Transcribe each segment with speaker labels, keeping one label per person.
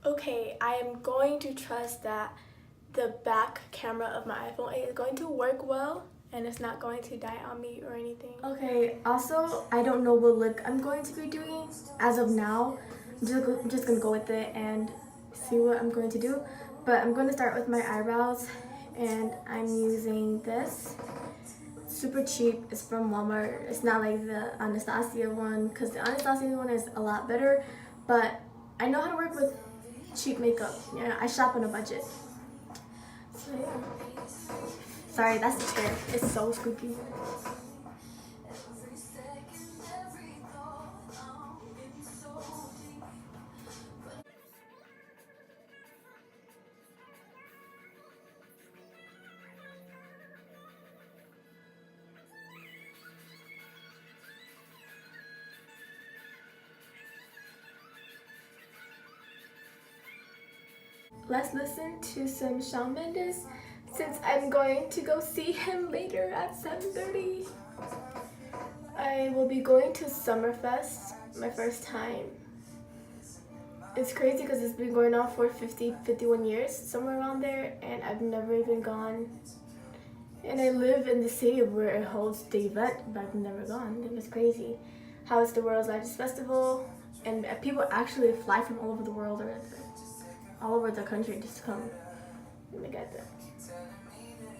Speaker 1: Okay, I am going to trust that the back camera of my iPhone 8 is going to work well and it's not going to die on me or anything. Okay, also, I don't know what look I'm going to be doing as of now. I'm just gonna go with it and see what I'm going to do. But I'm going to start with my eyebrows and I'm using this. Super cheap. It's from Walmart. It's not like the Anastasia one because the Anastasia one is a lot better. But I know how to work with cheap makeup. Yeah, I shop on a budget. So yeah. Sorry, that's the chair. It's so squeaky. Let's listen to some Shawn Mendes since I'm going to go see him later at 7:30. I will be going to Summerfest, my first time. It's crazy because it's been going on for 51 years, somewhere around there, and I've never even gone. And I live in the city where it holds the event, but I've never gone. And it's crazy how it's the world's largest festival, and people actually fly from all over the world or all over the country just to come and get there.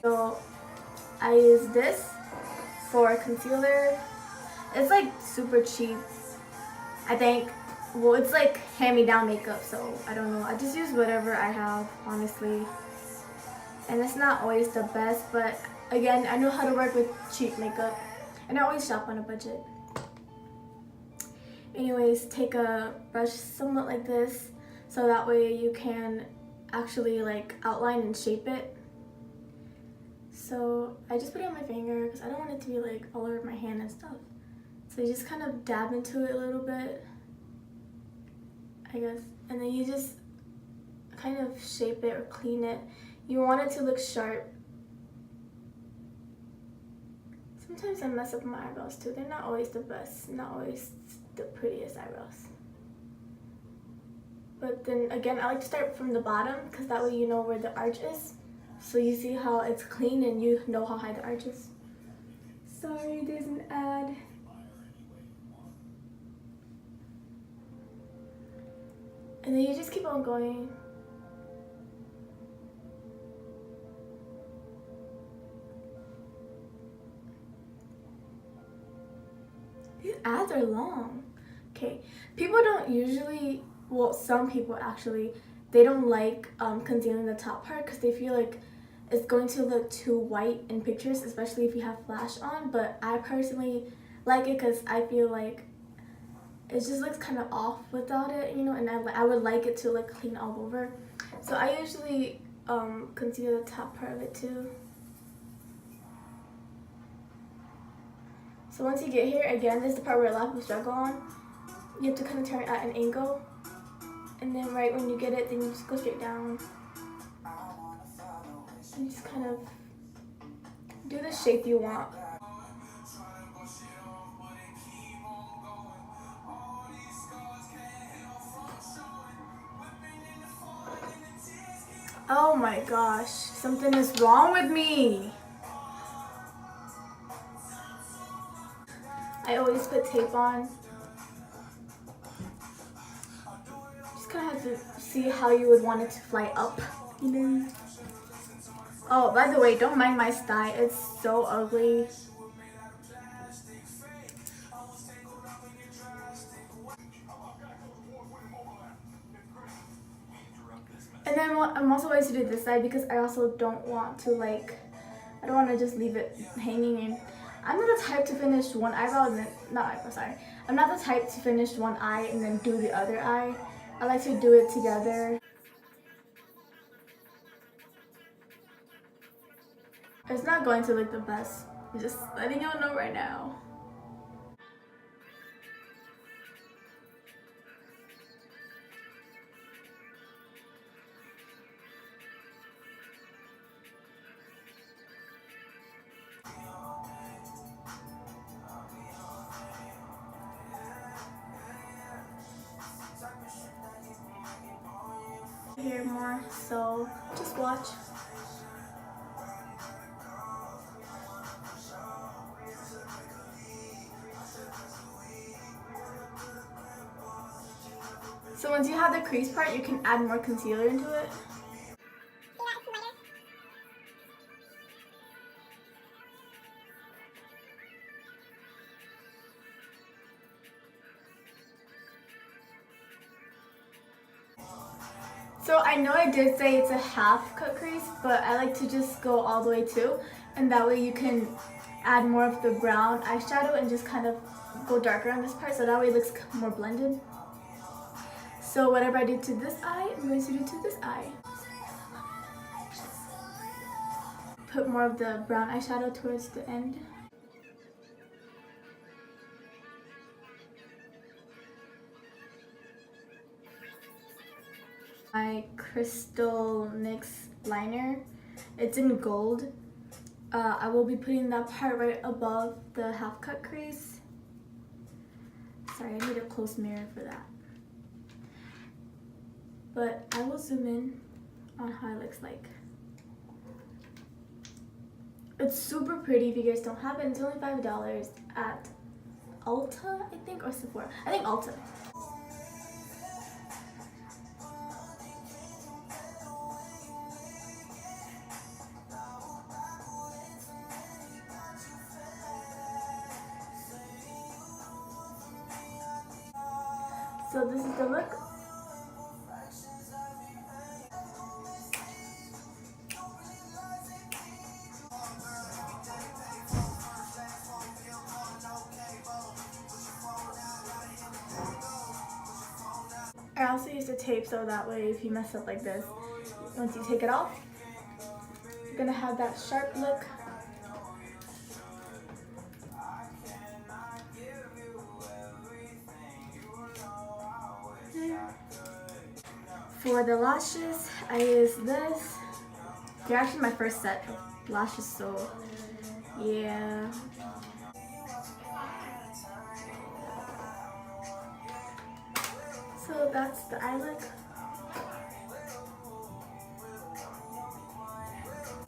Speaker 1: So I use this for concealer. It's like super cheap, I think. Well, it's like hand-me-down makeup, so I don't know. I just use whatever I have, honestly. And it's not always the best, but again, I know how to work with cheap makeup. And I always shop on a budget. Anyways, take a brush somewhat like this, so that way you can actually like outline and shape it. So I just put it on my finger because I don't want it to be like all over my hand and stuff. So you just kind of dab into it a little bit, I guess, and then you just kind of shape it or clean it. You want it to look sharp. Sometimes I mess up my eyebrows too. They're not always the best, not always the prettiest eyebrows. But then again, I like to start from the bottom because that way you know where the arch is. So you see how it's clean and you know how high the arch is. Sorry, there's an ad. And then you just keep on going. These ads are long. Okay, people don't usually, well, some people actually, they don't like concealing the top part because they feel like it's going to look too white in pictures, especially if you have flash on. But I personally like it because I feel like it just looks kind of off without it, you know, and I would like it to look clean all over. So I usually conceal the top part of it too. So once you get here, again, this is the part where a lot of people struggle on. You have to kind of turn it at an angle. And then right when you get it, then you just go straight down. And just kind of do the shape you want. Oh my gosh, something is wrong with me. I always put tape on. Just kind of have to see how you would want it to fly up, you know. Oh, by the way, don't mind my style. It's so ugly. And then I'm also going to do this side because I also don't want to I don't want to just leave it hanging in. I'm not the type to finish one eyebrow and then, not eyebrow, sorry. I'm not the type to finish one eye and then do the other eye. I like to do it together. It's not going to look the best. I'm just letting y'all know right now. Here more, so just watch. So once you have the crease part, you can add more concealer into it. So I know I did say it's a half cut crease, but I like to just go all the way too, and that way you can add more of the brown eyeshadow and just kind of go darker on this part, so that way it looks more blended. So whatever I did to this eye, I'm going to do to this eye. Put more of the brown eyeshadow towards the end. My Crystal NYX liner, it's in gold. I will be putting that part right above the half cut crease. Sorry, I need a close mirror for that. But I will zoom in on how it looks like. It's super pretty if you guys don't have it. It's only $5 at Ulta, I think, or Sephora. I think Ulta. So this is the look. I also use the tape so that way if you mess up like this, once you take it off, you're gonna have that sharp look. For the lashes, I use this. They're actually my first set of lashes, so yeah. So that's the eye look.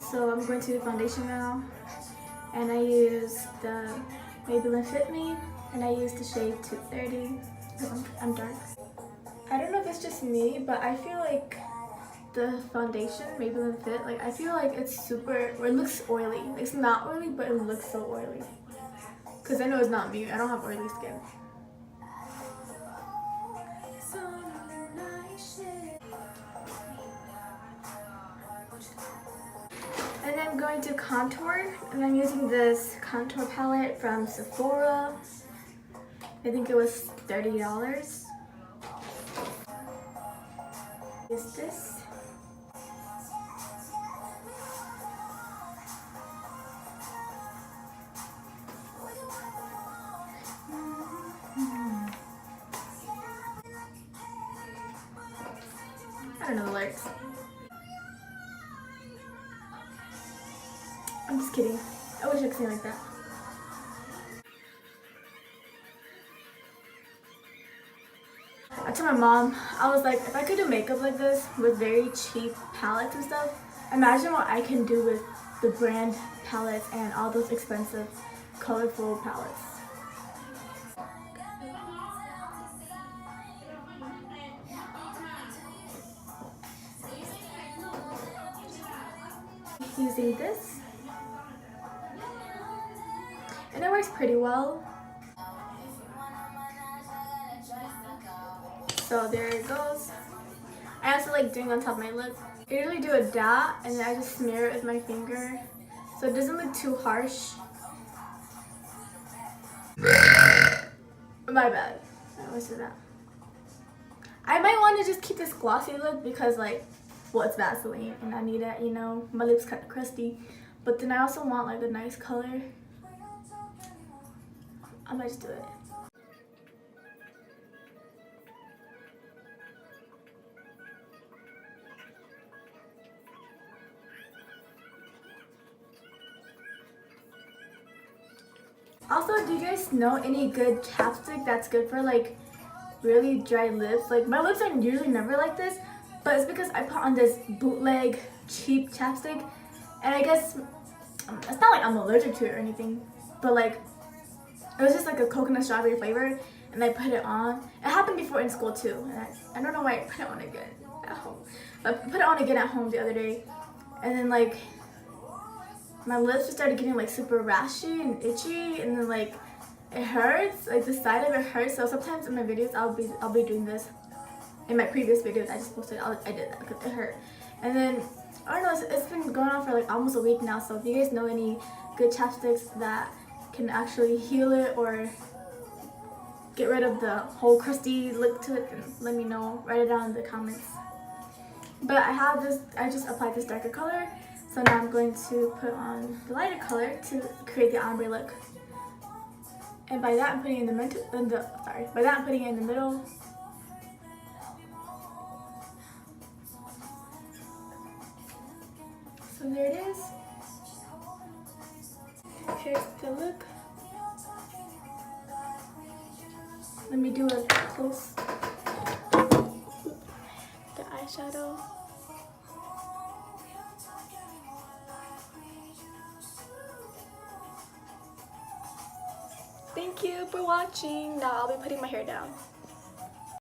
Speaker 1: So I'm going to do foundation now, and I use the Maybelline Fit Me, and I use the shade 230 because I'm dark. I don't know if it's just me, but I feel like the foundation, Maybelline Fit, like I feel like it's super, or it looks oily. It's not oily, but it looks so oily. Because I know it's not me, I don't have oily skin. And I'm going to contour, and I'm using this contour palette from Sephora. I think it was $30. Is this? I don't know the lyrics. I'm just kidding. I wish I could sing like that. I told my mom, I was like, if I could do makeup like this with very cheap palettes and stuff, imagine what I can do with the brand palettes and all those expensive, colorful palettes. Using this, and it works pretty well. So there it goes. I also like doing on top of my lip. I usually do a dot and then I just smear it with my finger so it doesn't look too harsh. My bad. I was that. I might want to just keep this glossy look because like, well, it's Vaseline and I need it, you know, my lips kind of crusty. But then I also want like a nice color. I might just do it. Also, do you guys know any good chapstick that's good for like really dry lips? Like my lips are usually never like this, but it's because I put on this bootleg cheap chapstick, and I guess it's not like I'm allergic to it or anything, but like it was just like a coconut strawberry flavor, and I put it on. It happened before in school too, and I don't know why I put it on again at home. But I put it on again at home the other day, and then like my lips just started getting like super rashy and itchy, and then like it hurts, like the side of it hurts. So sometimes in my videos I'll be doing this. In my previous videos I just posted, I did that because it hurt. And then I don't know, it's been going on for like almost a week now. So if you guys know any good chapsticks that can actually heal it or get rid of the whole crusty look to it, then let me know. Write it down in the comments. But I just applied this darker color, so now I'm going to put on the lighter color to create the ombre look. And by that I'm putting it in the middle. So there it is. Here's the look. Let me do a close. The eyeshadow. Thank you for watching. Now I'll be putting my hair down.